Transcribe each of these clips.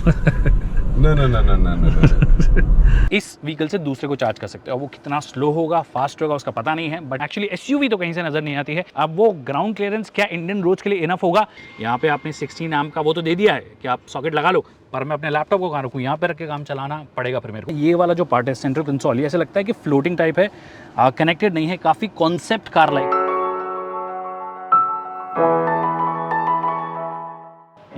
No, no, no, no, no, no, no. इस vehicle से दूसरे को चार्ज कर सकते हो। अब वो कितना स्लो होगा, फास्ट होगा, उसका पता नहीं है, बट एक्चुअली एसयूवी तो कहीं से नजर नहीं आती है। अब वो ग्राउंड क्लियरेंस क्या इंडियन रोड्स के लिए इनफ होगा? यहाँ पे आपने 16 एम्प का वो तो दे दिया है कि आप सॉकेट लगा लो, पर मैं अपने लैपटॉप को कहाँ रखूँ? यहाँ पे रख के काम चलाना पड़ेगा फिर मेरे को। ये वाला जो पार्ट है सेंट्रल कंसोल, ये ऐसा लगता है कि फ्लोटिंग टाइप है, कनेक्टेड नहीं है, काफी कॉन्सेप्ट कार लाइक।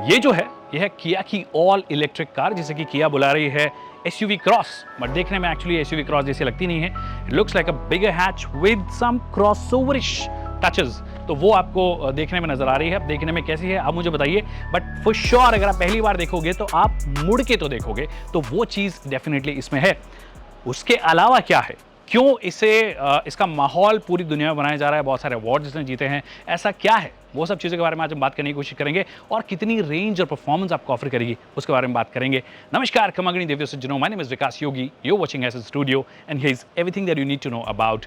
ये जो है ये है किया की ऑल इलेक्ट्रिक कार, जिसे कि किया बुला रही है एसयूवी क्रॉस, बट देखने में एक्चुअली एसयूवी क्रॉस जैसी लगती नहीं है। It looks like a bigger hatch with some crossoverish touches, तो वो आपको देखने में नजर आ रही है। अब देखने में कैसी है आप मुझे बताइए, बट फॉर श्योर अगर आप पहली बार देखोगे तो आप मुड़ के तो देखोगे, तो वो चीज़ डेफिनेटली इसमें है। उसके अलावा क्या है, क्यों इसका माहौल पूरी दुनिया में बनाया जा रहा है, बहुत सारे अवार्ड इसने जीते हैं, ऐसा क्या है, वो सब चीज़ों के बारे में आज हम बात करने की कोशिश करेंगे, और कितनी रेंज और परफॉर्मेंस आपको ऑफर करेगी उसके बारे में बात करेंगे। नमस्कार, खमागणी देवियों से जुनो, my name is Vikas Yogi, you watching S studio, and here is everything that you need to know about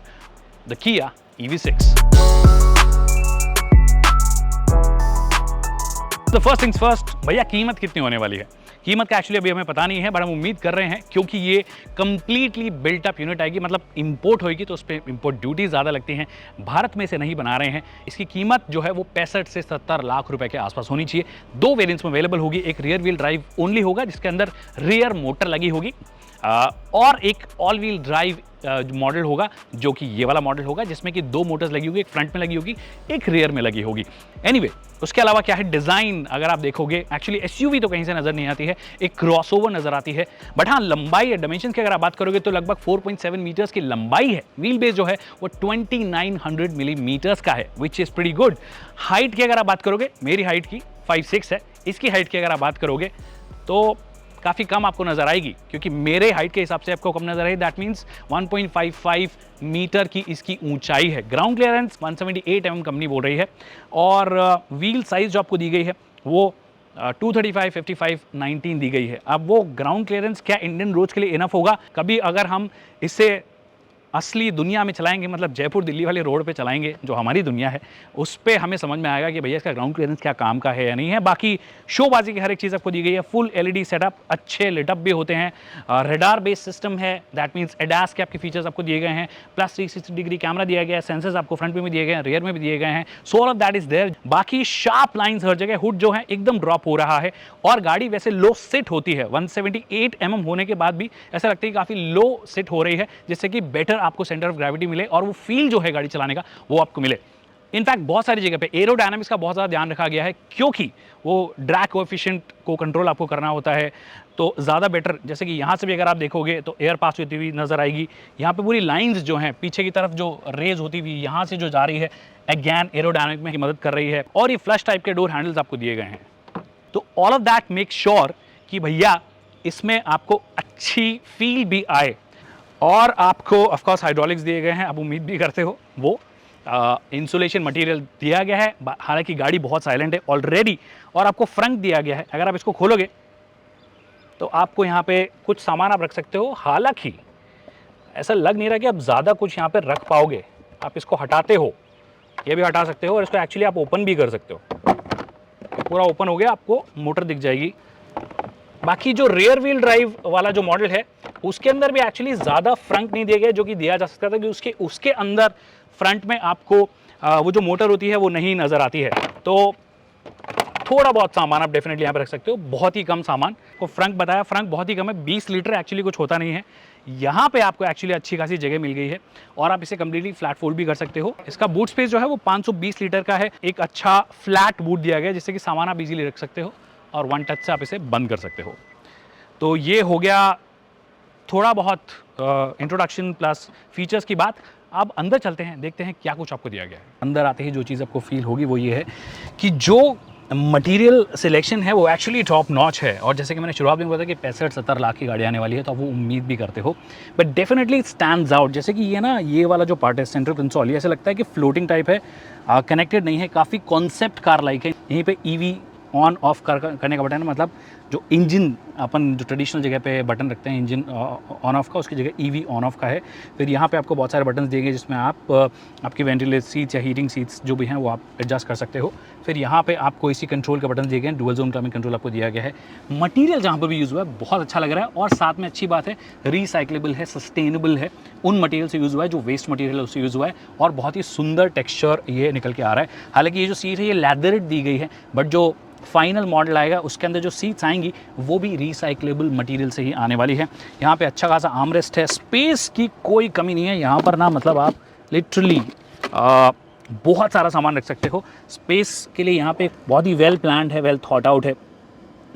the Kia EV6। तो फर्स्ट थिंग्स फर्स्ट, भैया कीमत कितनी होने वाली है? कीमत का एक्चुअली अभी हमें पता नहीं है, बट हम उम्मीद कर रहे हैं क्योंकि ये कंप्लीटली बिल्ट अप यूनिट आएगी, मतलब इंपोर्ट होएगी तो उस पर इंपोर्ट ड्यूटी ज़्यादा लगती हैं, भारत में से नहीं बना रहे हैं। इसकी कीमत जो है वो 65 से 70 लाख रुपए के आसपास होनी चाहिए। दो वेरिएंट्स में अवेलेबल होगी, एक रियर व्हील ड्राइव ओनली होगा जिसके अंदर रियर मोटर लगी होगी, और एक ऑल व्हील ड्राइव मॉडल होगा जो कि ये वाला मॉडल होगा, जिसमें कि दो मोटर्स लगी होगी, एक फ्रंट में लगी होगी, एक रियर में लगी होगी। एनीवे, उसके अलावा क्या है, डिज़ाइन अगर आप देखोगे एक्चुअली एसयूवी तो कहीं से नज़र नहीं आती है, एक क्रॉसओवर नज़र आती है, बट हाँ लंबाई या डायमेंशन की अगर आप बात करोगे तो लगभग 4.7 मीटर्स की लंबाई है। व्हील बेस जो है वो 2900 मिलीमीटर्स का है, which is pretty good. Height की अगर आप बात करोगे, मेरी हाइट की 5'6" है, इसकी हाइट की अगर आप बात करोगे तो काफ़ी कम आपको नजर आएगी, क्योंकि मेरे हाइट के हिसाब से आपको कम नजर आएगी। दैट मीन्स 1.55 मीटर की इसकी ऊंचाई है। ग्राउंड क्लियरेंस 178 mm कंपनी बोल रही है, और व्हील साइज जो आपको दी गई है वो 235, 55, 19 दी गई है। अब वो ग्राउंड क्लियरेंस क्या इंडियन रोड्स के लिए इनफ होगा? कभी अगर हम इससे असली दुनिया में चलाएंगे, मतलब जयपुर दिल्ली वाले रोड पे चलाएंगे जो हमारी दुनिया है, उस पे हमें समझ में आएगा कि भैया इसका ग्राउंड क्लियरेंस क्या काम का है या नहीं है। बाकी शोबाजी की हर एक चीज़ आपको दी गई है, फुल LED सेटअप, अच्छे लिटअप भी होते हैं, रेडार बेस्ड सिस्टम है, दैट मीन्स एडास के आपके फीचर्स आपको दिए गए हैं, प्लस 360 डिग्री कैमरा दिया गया है, सेंसर्स आपको फ्रंट में भी दिए गए हैं, रियर में भी दिए गए हैं, so all of that is there. बाकी शार्प लाइन्स हर जगह, हुड जो है एकदम ड्रॉप हो रहा है, और गाड़ी वैसे लो सिट होती है, 178 mm होने के बाद भी ऐसा लगता है कि काफ़ी लो सिट हो रही है, जिससे कि बेटर आपको सेंटर ऑफ ग्रेविटी मिले और वो फील जो है गाड़ी चलाने का वो आपको मिले। इनफैक्ट बहुत सारी जगह पे एरोडायनामिक्स का बहुत ज़्यादा ध्यान रखा गया है, क्योंकि वो ड्रैग कोएफिशिएंट को कंट्रोल आपको करना होता है, तो ज़्यादा बेटर, जैसे कि यहाँ से भी अगर आप देखोगे तो एयर पास होती हुई नजर आएगी। यहाँ पे पूरी लाइंस जो हैं पीछे की तरफ जो रेज होती हुई यहाँ से जो जा रही है, अगेन एरोडायनामिक में मदद कर रही है, और ये फ्लश टाइप के डोर हैंडल्स आपको दिए गए हैं। तो all of that make sure कि भैया इसमें आपको अच्छी फील भी आए, और आपको ऑफ कोर्स हाइड्रोलिक्स दिए गए हैं, आप उम्मीद भी करते हो वो इंसुलेशन मटेरियल दिया गया है। हालांकि गाड़ी बहुत साइलेंट है ऑलरेडी, और आपको फ्रंट दिया गया है। अगर आप इसको खोलोगे तो आपको यहाँ पे कुछ सामान आप रख सकते हो, हालांकि ऐसा लग नहीं रहा कि आप ज़्यादा कुछ यहाँ पे रख पाओगे। आप इसको हटाते हो, ये भी हटा सकते हो, और इसको एक्चुअली आप ओपन भी कर सकते हो। पूरा ओपन हो गया, आपको मोटर दिख जाएगी। बाकी जो रियर व्हील ड्राइव वाला जो मॉडल है उसके अंदर भी एक्चुअली ज़्यादा फ्रंट नहीं दिया गया जो कि दिया जा सकता था, कि उसके अंदर फ्रंट में आपको वो जो मोटर होती है वो नहीं नज़र आती है। तो थोड़ा बहुत सामान आप डेफिनेटली यहाँ पे रख सकते हो, बहुत ही कम सामान को। फ्रंट बताया, फ्रंट बहुत ही कम है, 20 लीटर एक्चुअली कुछ होता नहीं है। यहाँ पे आपको एक्चुअली अच्छी खासी जगह मिल गई है, और आप इसे कम्प्लीटली फ्लैट फोल्ड भी कर सकते हो। इसका बूट स्पेस जो है वो 520 लीटर का है। एक अच्छा फ्लैट बूट दिया गया जिससे कि सामान आप इजीली रख सकते हो, और वन टच से आप इसे बंद कर सकते हो। तो ये हो गया थोड़ा बहुत इंट्रोडक्शन प्लस फीचर्स की बात। अब अंदर चलते हैं, देखते हैं क्या कुछ आपको दिया गया है। अंदर आते ही जो चीज़ आपको फील होगी वो ये है कि जो मटेरियल सिलेक्शन है वो एक्चुअली टॉप नॉच है, और जैसे कि मैंने शुरुआत में बताया कि 65-70 लाख की गाड़ी आने वाली है, तो आप वो उम्मीद भी करते हो, but definitely it stands out. जैसे कि ये ना, ये वाला जो पार्ट है सेंट्रल कंसोल, ये ऐसा लगता है कि फ्लोटिंग टाइप है, कनेक्टेड नहीं है, काफ़ी कॉन्सेप्ट कार लाइक है। यहीं पे EV ऑन ऑफ करने का बटन है, मतलब जो इंजन अपन जो ट्रेडिशनल जगह पे बटन रखते हैं इंजन ऑन ऑफ का, उसकी जगह ईवी ऑन ऑफ का है। फिर यहाँ पे आपको बहुत सारे बटन्स दिए गए जिसमें आप आपकी वेंटिलेटर सीट्स या हीटिंग सीट्स जो भी हैं वो आप एडजस्ट कर सकते हो। फिर यहाँ पे आपको इसी कंट्रोल के बटन दिए गए हैं, डुअल जोन क्लाइमेट कंट्रोल आपको दिया गया है। मटीरियल जहाँ पर भी यूज़ हुआ है बहुत अच्छा लग रहा है, और साथ में अच्छी बात है रिसाइक्लेबल है, सस्टेनेबल है, उन मटेरियल से यूज़ हुआ है जो वेस्ट मटेरियल है उससे यूज़ हुआ है, और बहुत ही सुंदर टेक्सचर ये निकल के आ रहा है। हालांकि ये जो सीट है ये लेदरेट दी गई है, बट जो फाइनल मॉडल आएगा उसके अंदर जो सीट्स आएंगी वो भी रिसाइक्लेबल मटेरियल से ही आने वाली है। यहाँ पे अच्छा खासा आर्मरेस्ट है, स्पेस की कोई कमी नहीं है यहाँ पर ना, मतलब आप लिटरली बहुत सारा सामान रख सकते हो। स्पेस के लिए यहाँ पे बहुत ही वेल प्लान्ड है, वेल थॉट आउट है।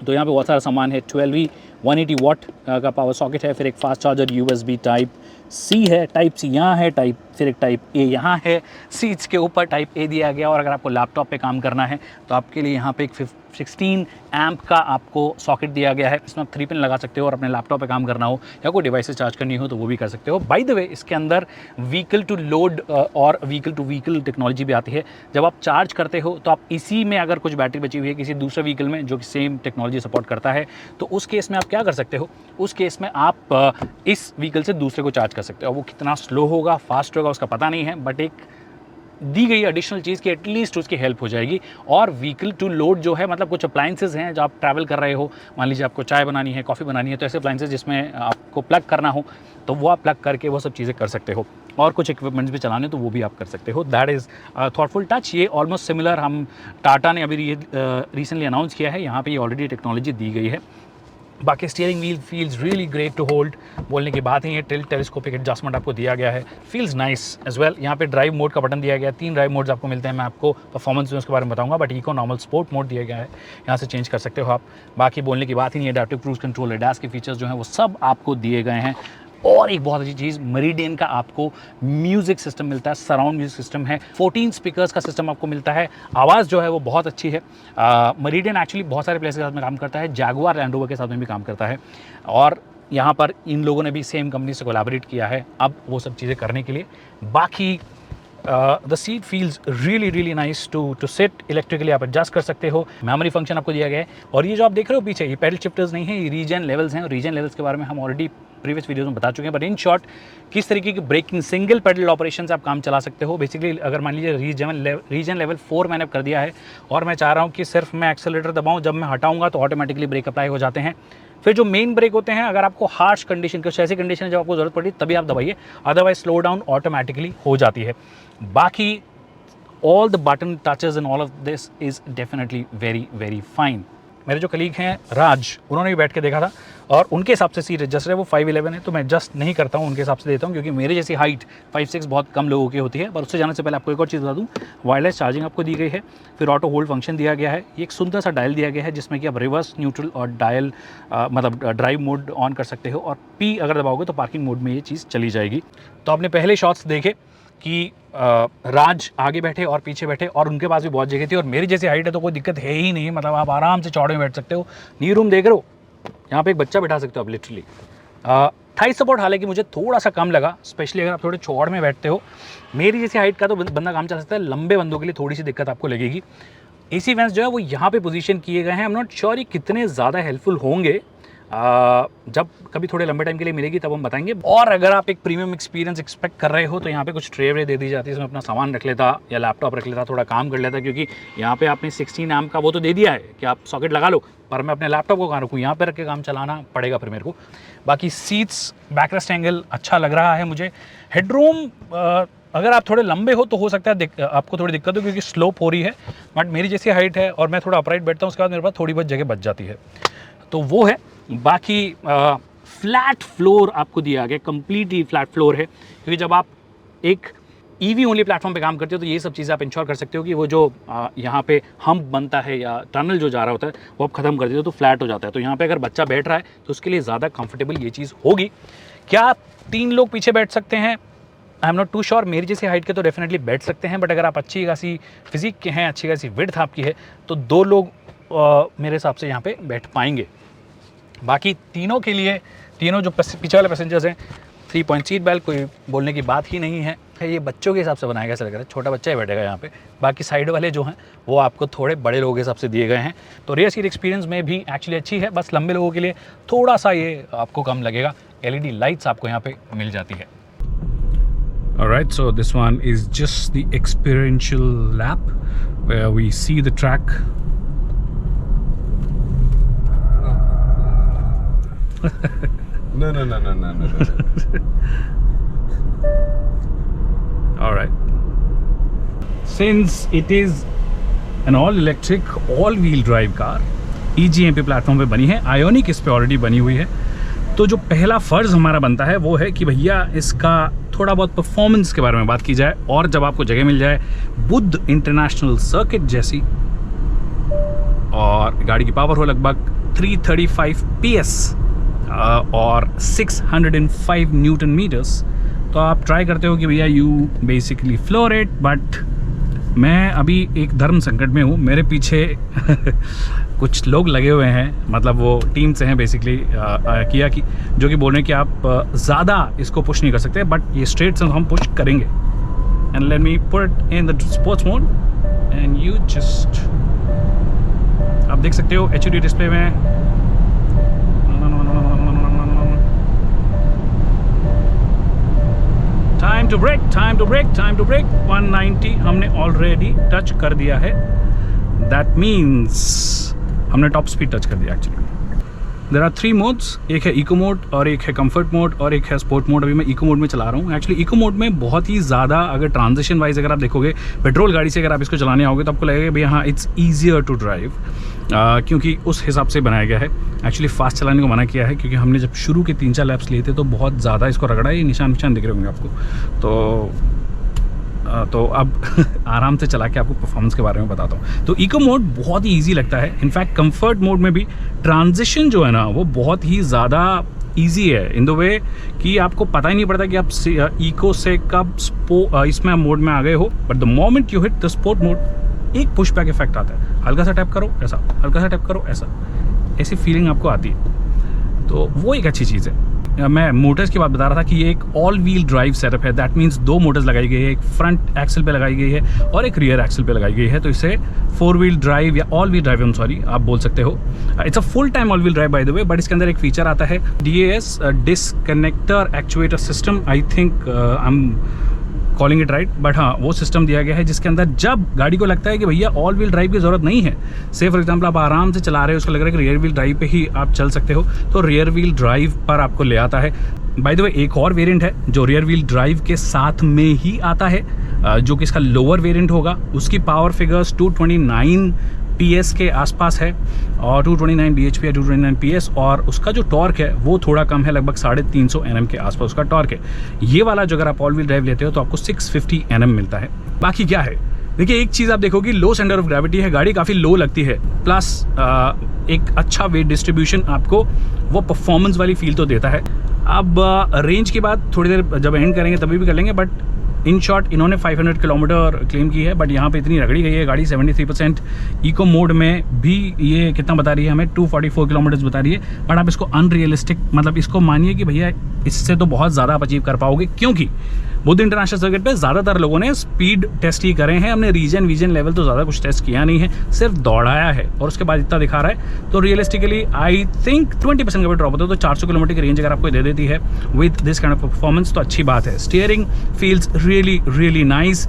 तो यहाँ पे बहुत सारा सामान है। 12V 180 वाट का पावर सॉकेट है, फिर एक fast charger USB type C है, टाइप C यहाँ है, फिर एक टाइप A यहाँ है। सीट्स के ऊपर टाइप A दिया गया, और अगर आपको लैपटॉप पे काम करना है तो आपके लिए यहाँ पे एक 16 एम्प का आपको सॉकेट दिया गया है। इसमें आप 3 पिन लगा सकते हो, और अपने लैपटॉप पे काम करना हो या कोई डिवाइस चार्ज करनी हो तो वो भी कर सकते हो। बाय द वे इसके अंदर व्हीकल टू लोड और व्हीकल टू व्हीकल टेक्नोलॉजी भी आती है। जब आप चार्ज करते हो तो आप इसी में अगर कुछ बैटरी बची हुई है किसी दूसरे व्हीकल में जो कि सेम टेक्नोलॉजी सपोर्ट करता है, तो उस केस में आप क्या कर सकते हो, उस केस में आप इस व्हीकल से दूसरे को चार्ज कर सकते हो। वो कितना स्लो होगा फास्ट होगा उसका पता नहीं है, बट एक दी गई एडिशनल चीज़ की एटलीस्ट उसकी हेल्प हो जाएगी। और व्हीकल टू लोड जो है, मतलब कुछ अप्लाइंसेज हैं जो आप ट्रैवल कर रहे हो, मान लीजिए आपको चाय बनानी है, कॉफ़ी बनानी है, तो ऐसे अप्लाइंसेज जिसमें आपको प्लग करना हो तो वो आप प्लग करके वो सब चीज़ें कर सकते हो, और कुछ इक्विपमेंट्स भी चलाने तो वो भी आप कर सकते हो। That is thoughtful touch. ये ऑलमोस्ट सिमिलर हम टाटा ने अभी रिसेंटली अनाउंस किया है, यहाँ पर ये ऑलरेडी टेक्नोलॉजी दी गई है। बाकी steering wheel feels really great to hold, बोलने की बात ही है। टिल्ट टेलीस्कोपिक एडजस्टमेंट आपको दिया गया है, फील्स नाइस एज वेल। यहाँ पे ड्राइव मोड का बटन दिया गया है, 3 ड्राइव मोड्स आपको मिलते हैं, मैं आपको परफॉर्मेंस में उसके बारे में बताऊंगा, but eco normal sport mode दिया गया है, यहाँ से चेंज कर सकते हो आप। बाकी बोलने की बात ही नहीं है, एडैप्टिव क्रूज कंट्रोल, एडास के फीचर्स जो हैं वो सब आपको दिए गए हैं। और एक बहुत अच्छी चीज़, मेरिडियन का आपको म्यूज़िक सिस्टम मिलता है, सराउंड म्यूज़िक सिस्टम है, 14 स्पीकर्स का सिस्टम आपको मिलता है। आवाज़ जो है वो बहुत अच्छी है। मेरिडियन एक्चुअली बहुत सारे प्लेस के साथ में काम करता है, जैगुआर लैंड रोवर के साथ में भी काम करता है, और यहाँ पर इन लोगों ने भी सेम कंपनी से कोलैबोरेट किया है अब वो सब चीज़ें करने के लिए। बाकी the seat feels really nice to sit. Electrically आप एडजस्ट कर सकते हो, मेमोरी फंक्शन आपको दिया गया है। और ये जो आप देख रहे हो पीछे, ये पेडल शिफ्टर्स नहीं है, ये रीजन लेवल्स हैं, और रीजन लेवल्स के बारे में हम ऑलरेडी प्रीवियस वीडियोस में बता चुके हैं। बट इन शॉर्ट किस तरीके की ब्रेकिंग, सिंगल पेडल ऑपरेशन से आप काम चला सकते हो। बेसिकली अगर मान लीजिए रीजन लेवल 4 मैंने कर दिया है, और मैं चाह रहा हूँ कि सिर्फ मैं एक्सेलरेटर दबाऊँ, जब मैं हटाऊँगा तो ऑटोमेटिकली ब्रेक अप्लाई हो जाते हैं। फिर जो मेन ब्रेक होते हैं, अगर आपको हार्श कंडीशन, कुछ ऐसी कंडीशन है जब आपको ज़रूरत पड़ी तभी आप दबाइए, अदरवाइज स्लो डाउन ऑटोमेटिकली हो जाती है। बाकी all the button touches and all of this is definitely very fine। मेरे जो कलीग हैं राज, उन्होंने भी बैठ के देखा था, और उनके हिसाब से सीट एडजस्ट है वो 5'11" है, तो मैं एडजस्ट नहीं करता हूँ, उनके हिसाब से देता हूँ, क्योंकि मेरे जैसी हाइट 5'6" बहुत कम लोगों की होती है। पर उससे जाने से पहले आपको एक और चीज़ बता दूँ, वायरलेस चार्जिंग आपको दी गई है, फिर ऑटो होल्ड फंक्शन दिया गया है, ये एक सुंदर सा डायल दिया गया है जिसमें कि आप रिवर्स, न्यूट्रल और डायल मतलब ड्राइव मोड ऑन कर सकते हो, और P अगर दबाओगे तो पार्किंग मोड में ये चीज़ चली जाएगी। तो आपने पहले शॉट्स देखे कि राज आगे बैठे और पीछे बैठे, और उनके पास भी बहुत जगह थी, और मेरी जैसी हाइट है तो कोई दिक्कत है ही नहीं, मतलब आप आराम से चौड़े में बैठ सकते हो। नी रूम देख रहे हो, यहाँ पे एक बच्चा बैठा सकते हो आप लिटरली। थाई सपोर्ट हालांकि मुझे थोड़ा सा कम लगा, स्पेशली अगर आप थोड़े चौड़ में बैठते हो। मेरी जैसी हाइट का तो बंदा काम चला सकता है, लंबे बंदों के लिए थोड़ी सी दिक्कत आपको लगेगी। AC वेंट्स जो है वो यहाँ पे पोजीशन किए गए हैं। आई एम नॉट श्योर ये कितने ज़्यादा हेल्पफुल होंगे, जब कभी थोड़े लंबे टाइम के लिए मिलेगी तब हम बताएंगे। और अगर आप एक प्रीमियम एक्सपीरियंस एक्सपेक्ट कर रहे हो तो यहाँ पे कुछ ट्रे व्रे दे दी जाती है, इसमें अपना सामान रख लेता या लैपटॉप रख लेता, थोड़ा काम कर लेता, क्योंकि यहाँ पे आपने 16 एम्प का वो तो दे दिया है कि आप सॉकेट लगा लो, पर मैं अपने लैपटॉप को कहाँ रखूँ, यहाँ पे रख के काम चलाना पड़ेगा फिर मेरे को। बाकी सीट्स, बैकरेस्ट एंगल अच्छा लग रहा है मुझे। हेडरूम अगर आप थोड़े लंबे हो तो हो सकता है आपको थोड़ी दिक्कत हो, क्योंकि स्लोप हो रही है, बट मेरी जैसी हाइट है और मैं थोड़ा अपराइट बैठता हूँ, उसके बाद मेरे पास थोड़ी बहुत जगह बच जाती है, तो वो है। बाकी फ्लैट फ्लोर आपको दिया गया, कंप्लीटली फ्लैट फ्लोर है, क्योंकि जब आप एक EV ओनली प्लेटफॉर्म पे काम करते हो तो ये सब चीज़ें आप इंश्योर कर सकते हो कि वो जो यहाँ पे हम्प बनता है या टनल जो जा रहा होता है वो आप ख़त्म कर देते हो तो फ्लैट हो जाता है। तो यहाँ पे अगर बच्चा बैठ रहा है तो उसके लिए ज़्यादा कंफर्टेबल ये चीज़ होगी। क्या 3 लोग पीछे बैठ सकते हैं? I am not too sure. मेरी जैसी हाइट के तो डेफिनेटली बैठ सकते हैं, बट अगर आप अच्छी खासी फिजिक के हैं, अच्छी खासी विड्थ आपकी है, तो 2 लोग मेरे हिसाब से यहाँ पे बैठ पाएंगे। बाकी तीनों के लिए, तीनों जो पीछे वाले पैसेंजर्स हैं, 3 पॉइंट सीट बेल्ट, कोई बोलने की बात ही नहीं है। ये बच्चों के हिसाब से बनाया गया ऐसा लग रहा है, छोटा बच्चा ही बैठेगा यहाँ पे। बाकी साइड वाले जो हैं वो आपको थोड़े बड़े लोगों के हिसाब से दिए गए हैं। तो रियर सीट एक्सपीरियंस में भी एक्चुअली अच्छी है, बस लंबे लोगों के लिए थोड़ा सा ये आपको कम लगेगा। LED लाइट्स आपको यहाँ पे मिल जाती है। Alright, so this one is just the experiential lap where we see the track. No. Alright. Since it is an all-electric, all-wheel drive car, EGMP platform पे बनी है, आयोनिक इस पे ऑलरेडी बनी हुई है, तो जो पहला फ़र्ज़ हमारा बनता है वो है कि भैया इसका थोड़ा बहुत परफॉर्मेंस के बारे में बात की जाए। और जब आपको जगह मिल जाए बुद्ध इंटरनेशनल सर्किट जैसी और गाड़ी की पावर हो लगभग 335 PS और 605 न्यूटन मीटर्स, तो आप ट्राई करते हो कि भैया you basically floor it. But मैं अभी एक धर्म संकट में हूँ, मेरे पीछे कुछ लोग लगे हुए हैं, मतलब वो टीम से हैं बेसिकली किया कि जो कि बोल रहे हैं कि आप ज़्यादा इसको पुश नहीं कर सकते, बट ये स्ट्रेट से हम पुश करेंगे। And let me put it in the sports mode and you just, आप देख सकते हो HUD डिस्प्ले में टाइम टू ब्रेक 190 हमने ऑलरेडी टच कर दिया है। दैट मीन्स हमने टॉप स्पीड टच कर दिया एक्चुअली। देयर आर 3 मोड्स, एक है इको मोड और एक है कंफर्ट मोड और एक है स्पोर्ट मोड। अभी मैं इको मोड में चला रहा हूँ। एक्चुअली इको मोड में बहुत ही ज़्यादा, अगर ट्रांजिशन वाइज अगर आप देखोगे पेट्रोल गाड़ी से अगर आप इसको चलाने आओगे तो आपको लगेगा भैया हाँ इट्स ईजियर टू ड्राइव, क्योंकि उस हिसाब से बनाया गया है। एक्चुअली फास्ट चलाने को मना किया है क्योंकि हमने जब शुरू के 3-4 लैप्स लिए थे तो बहुत ज़्यादा इसको रगड़ा, ये निशान दिख रहे होंगे आपको। तो अब आराम से चला के आपको परफॉर्मेंस के बारे में बताता हूँ। तो इको मोड बहुत ही इजी लगता है। इनफैक्ट कंफर्ट मोड में भी ट्रांजिशन जो है ना वो बहुत ही ज़्यादा इजी है इन द वे कि आपको पता ही नहीं पड़ता कि आप इको से कब इसमें मोड में आ गए हो। But the moment you hit the sport mode एक पुश बैक इफेक्ट आता है, हल्का सा टैप करो ऐसा, हल्का सा टैप करो ऐसा, ऐसी फीलिंग आपको आती है। तो वो एक अच्छी चीज़ है। मैं मोटर्स की बात बता रहा था कि ये एक ऑल व्हील ड्राइव सेटअप है। दैट मीन्स 2 मोटर्स लगाई गई है, एक फ्रंट एक्सल पे लगाई गई है और एक रियर एक्सल पे लगाई गई है। तो इसे 4 व्हील ड्राइव या ऑल व्हील ड्राइव आप बोल सकते हो। It's a full time all wheel drive by the way, but इसके अंदर एक फीचर आता है DAS disconnector actuator system. I think I am calling it right, but हाँ वो सिस्टम दिया गया है जिसके अंदर जब गाड़ी को लगता है कि भैया ऑल व्हील ड्राइव की ज़रूरत नहीं है, से फॉर एग्जांपल आप आराम से चला रहे हो, उसको लग रहा है कि रियर व्हील ड्राइव पे ही आप चल सकते हो, तो रियर व्हील ड्राइव पर आपको ले आता है। बाय द वे एक और वेरिएंट है जो रियर व्हील ड्राइव के साथ में ही आता है, जो कि इसका लोअर वेरिएंट होगा। उसकी पावर फिगर्स 229 PS के आसपास है और 229 bhp या 229 PS, और उसका जो टॉर्क है वो थोड़ा कम है, लगभग 350 Nm के आसपास उसका टॉर्क है। ये वाला जो अगर आप ऑल व्हील ड्राइव लेते हो तो आपको 650 Nm मिलता है। बाकी क्या है, देखिए एक चीज़ आप देखोगे, लो सेंटर ऑफ ग्रेविटी है, गाड़ी काफ़ी लो लगती है, प्लस एक अच्छा वेट डिस्ट्रीब्यूशन आपको वो परफॉर्मेंस वाली फील तो देता है। अब रेंज की बात थोड़ी देर जब एंड करेंगे तभी भी कर लेंगे, बट इन शॉर्ट इन्होंने 500 किलोमीटर क्लेम की है, बट यहाँ पे इतनी रगड़ी गई है गाड़ी 73%। इको मोड में भी ये कितना बता रही है हमें, 244 किलोमीटर बता रही है, बट आप इसको अनरियलिस्टिक, मतलब इसको मानिए कि भैया इससे तो बहुत ज़्यादा आप अचीव कर पाओगे, क्योंकि बुद्ध इंटरनेशनल सर्किट पे ज़्यादातर लोगों ने स्पीड टेस्ट ही करे हैं, हमने रीजन लेवल तो ज़्यादा कुछ टेस्ट किया नहीं है, सिर्फ दौड़ाया है और उसके बाद इतना दिखा रहा है। तो रियलिस्टिकली आई थिंक 20% का भी ड्रॉप होता है, तो 400 किलोमीटर की रेंज अगर आपको दे देती है with this kind of performance तो अच्छी बात है। Steering feels really nice.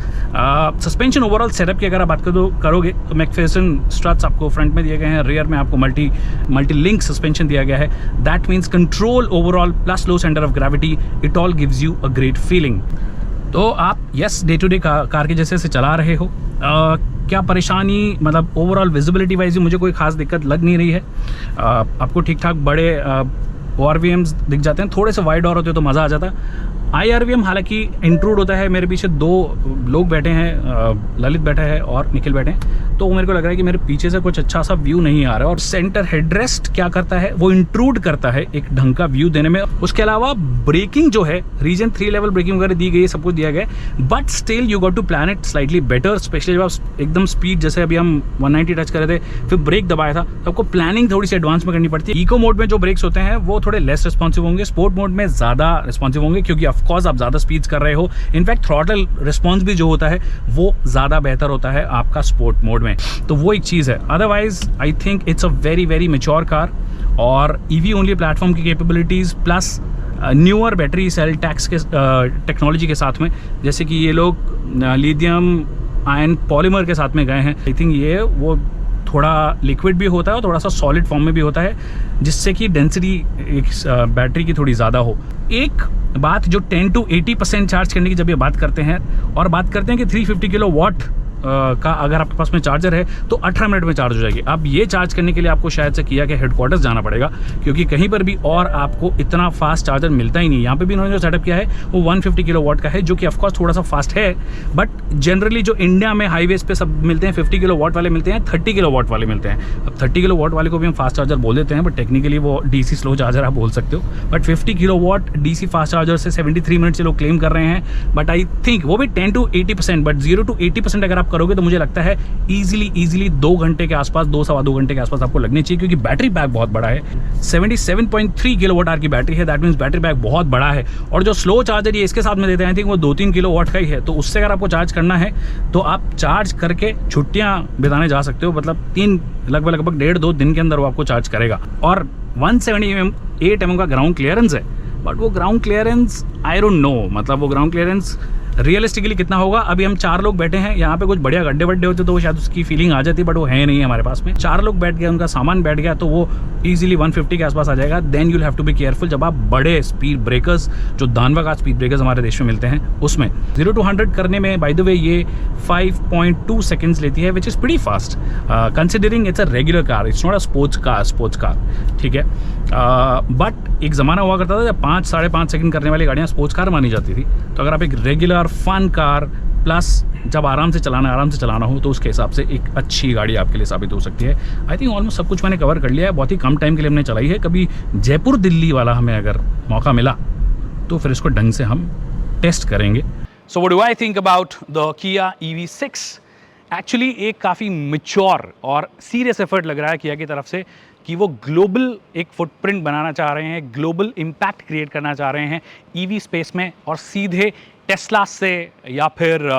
Suspension overall setup की अगर आप बात करोगे तो मैकफेर्सन स्ट्रट्स आपको फ्रंट में दिए गए हैं, रियर में आपको मल्टी लिंक सस्पेंशन दिया गया है। That means control overall plus low centre of gravity, it all gives you a great feeling. तो आप यस डे टू डे कार के जैसे से चला रहे हो। क्या परेशानी, मतलब ओवरऑल विजिबिलिटी वाइज मुझे कोई खास दिक्कत लग नहीं रही है। आपको ठीक ठाक बड़े ORVMs दिख जाते हैं, थोड़े से वाइड और होते तो मज़ा आ जाता। IRVM हालांकि इंट्रूड होता है। मेरे पीछे 2 लोग बैठे हैं, ललित बैठा है और निखिल बैठे हैं, तो मेरे को लग रहा है कि मेरे पीछे से कुछ अच्छा सा व्यू नहीं आ रहा है। और सेंटर हेडरेस्ट क्या करता है, वो इंट्रूड करता है एक ढंग का व्यू देने में। उसके अलावा ब्रेकिंग जो है, रीजन 3 लेवल ब्रेकिंग वगैरह दी गई है, सब कुछ दिया गया है, but still you got to plan it slightly better. Specially जब आप एकदम स्पीड, जैसे अभी हम 190 टच कर रहे थे, फिर ब्रेक दबाया था, तो आपको प्लानिंग थोड़ी सी एडवांस में करनी पड़ती है। इको मोड में जो ब्रेक्स होते हैं वो थोड़े लेस रिस्पॉन्सिव होंगे, स्पोर्ट मोड में ज़्यादा रिस्पॉन्सिव होंगे, क्योंकि ऑफकोर्स आप ज़्यादा स्पीड्स कर रहे हो। इनफैक्ट थ्रॉटल रिस्पॉन्स भी जो होता है वो ज़्यादा बेहतर होता है आपका स्पोर्ट मोड में, तो वो एक चीज़ है। Otherwise I think it's a very very mature car, और ईवी ओनली प्लेटफॉर्म की capabilities plus newer battery sale tax के टेक्नोलॉजी के साथ में, जैसे कि ये लोग लिथियम आयन पॉलीमर के साथ में गए हैं। आई थिंक ये वो थोड़ा लिक्विड भी होता है और थोड़ा सा सॉलिड फॉर्म में भी होता है, जिससे कि डेंसिटी एक बैटरी की थोड़ी ज़्यादा हो। एक बात जो 10 to 80% चार्ज करने की जब ये बात करते हैं, और बात करते हैं कि 350 किलो वाट का अगर आपके पास में चार्जर है तो 18 मिनट में चार्ज हो जाएगी। अब ये चार्ज करने के लिए आपको शायद से किया कि हेडक्वार्टर्स जाना पड़ेगा, क्योंकि कहीं पर भी और आपको इतना फास्ट चार्जर मिलता ही नहीं। यहाँ पे भी इन्होंने जो सेटअप किया है वो 150 किलो वाट का है, जो कि ऑफकोर्स थोड़ा सा फास्ट है, बट जनरली जो इंडिया में हाईवेज पे सब मिलते हैं 50 किलो वाट वाले मिलते हैं, 30 किलो वाट वाले मिलते हैं। अब 30 किलो वाट वाले को भी हम फास्ट चार्जर बोल देते हैं, बट टेक्निकली वो डीसी स्लो चार्जर आप बोल सकते हो। But 50 kilo watt DC fast charger से 73 मिनट से लोग क्लेम कर रहे हैं, बट आई थिंक वो भी 10 to 80%, बट 0 to 80% अगर आप करोगे तो मुझे लगता है इजीली 2 घंटे के आसपास, 2-2.25 घंटे के आसपास आपको लगने चाहिए, क्योंकि बैटरी बैक बहुत बड़ा है। 77.3 किलोवाट आवर की बैटरी है, दैट मींस बैटरी बैक बहुत बड़ा है। और जो स्लो चार्जर ये इसके साथ में देते हैं, आई थिंक वो 2-3 किलो वाट का ही है, तो उससे अगर आपको चार्ज करना है तो आप चार्ज करके छुट्टियां बिताने जा सकते हो। मतलब लगभग 1.5-2 दिन के अंदर वो आपको चार्ज करेगा। और 178 mm का ग्राउंड क्लियरेंस है, बट वो ground clearance I don't know, मतलब वो ग्राउंड क्लियरेंस रियलिस्टिकली कितना होगा। अभी हम 4 लोग बैठे हैं, यहाँ पे कुछ बढ़िया गड्ढे वड्ढे होते तो वो शायद उसकी फीलिंग आ जाती, बट वो है नहीं हमारे पास में। 4 लोग बैठ गए, उनका सामान बैठ गया, तो वो इजीली 150 के आसपास आ जाएगा। Then you'll have to be careful जब आप बड़े स्पीड ब्रेकर्स, जो दानवा का स्पीड ब्रेकर्स हमारे देश में मिलते हैं, उसमें 0 to 100 करने में बाय द वे ये 5.2 सेकेंड्स लेती है, which is pretty fast considering it's a regular car, it's not a sports car, ठीक है। बट एक ज़माना हुआ करता था जब 5-5.5 सेकंड करने वाली गाड़ियाँ स्पोर्ट्स कार मानी जाती थी। तो अगर आप एक रेगुलर फन कार प्लस जब आराम से चलाना हो, तो उसके हिसाब से एक अच्छी गाड़ी आपके लिए साबित हो सकती है। आई थिंक ऑलमोस्ट सब कुछ मैंने कवर कर लिया है, बहुत ही कम टाइम के लिए हमने चलाई है। कभी जयपुर दिल्ली वाला हमें अगर मौका मिला तो फिर इसको ढंग से हम टेस्ट करेंगे। So what do I think about the Kia EV6? Actually एक काफ़ी मैच्योर और सीरियस एफर्ट लग रहा है किया की तरफ से कि वो ग्लोबल एक फुटप्रिंट बनाना चाह रहे हैं, ग्लोबल इम्पैक्ट क्रिएट करना चाह रहे हैं EV स्पेस में, और सीधे टेस्ला से या फिर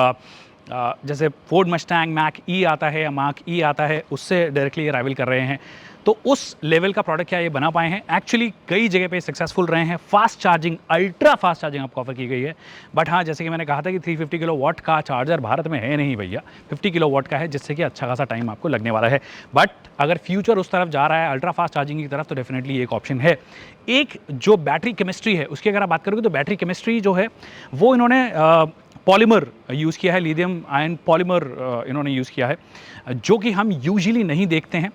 जैसे फोर्ड मस्टैंग मैक ई आता है या मार्क ई आता है, उससे डायरेक्टली राइवल कर रहे हैं। तो उस लेवल का प्रोडक्ट क्या ये बना पाए हैं? एक्चुअली कई जगह पे सक्सेसफुल रहे हैं। Fast charging, ultra fast charging आपको ऑफर की गई है, बट हाँ, जैसे कि मैंने कहा था कि 350 किलो वाट का चार्जर भारत में है नहीं भैया, 50 किलो वाट का है, जिससे कि अच्छा खासा टाइम आपको लगने वाला है। बट अगर फ्यूचर उस तरफ जा रहा है, अल्ट्रा फास्ट चार्जिंग की तरफ, तो डेफिनेटली एक ऑप्शन है। एक जो बैटरी केमिस्ट्री है उसकी अगर आप बात करोगे, तो बैटरी केमिस्ट्री जो है वो इन्होंने पॉलीमर यूज़ किया है, लिथियम आयन पॉलीमर इन्होंने यूज़ किया है, जो कि हम यूजुअली नहीं देखते हैं।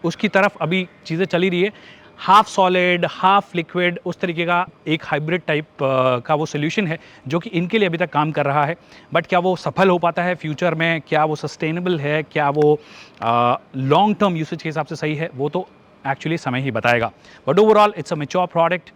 उसकी तरफ अभी चीज़ें चली रही है। हाफ सॉलिड हाफ लिक्विड, उस तरीके का एक हाइब्रिड टाइप का वो सोल्यूशन है, जो कि इनके लिए अभी तक काम कर रहा है। बट क्या वो सफल हो पाता है फ्यूचर में, क्या वो सस्टेनेबल है, क्या वो लॉन्ग टर्म यूसेज के हिसाब से सही है, वो तो एक्चुअली समय ही बताएगा। But overall it's a mature product,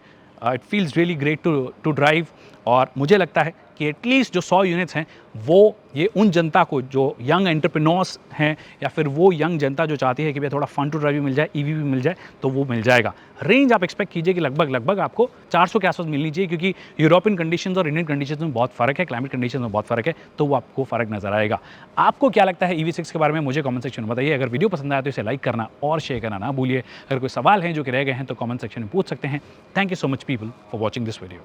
it feels really great to drive. और मुझे लगता है कि एटलीस्ट जो 100 यूनिट्स हैं वो ये उन जनता को, जो यंग एंटरप्रेन्योर्स हैं, या फिर वो यंग जनता जो चाहती है कि भैया थोड़ा फन टू ड्राइव भी मिल जाए, EV भी मिल जाए, तो वो मिल जाएगा। रेंज आप एक्सपेक्ट कीजिए कि लगभग आपको 400 के आसपास मिलनी चाहिए, क्योंकि यूरोपियन कंडीशंस और इंडियन कंडीशंस में बहुत फ़र्क है, क्लाइमेट कंडीशंस में बहुत फ़र्क है, तो वो आपको फ़र्क नजर आएगा। आपको क्या लगता है EV6 के बारे में, मुझे कमेंट सेक्शन में बताइए। अगर वीडियो पसंद आया तो इसे लाइक करना और शेयर करना ना भूलिए। अगर कोई सवाल हैं जो कि रह गए हैं तो कमेंट सेक्शन में पूछ सकते हैं। Thank you so much people for watching this video.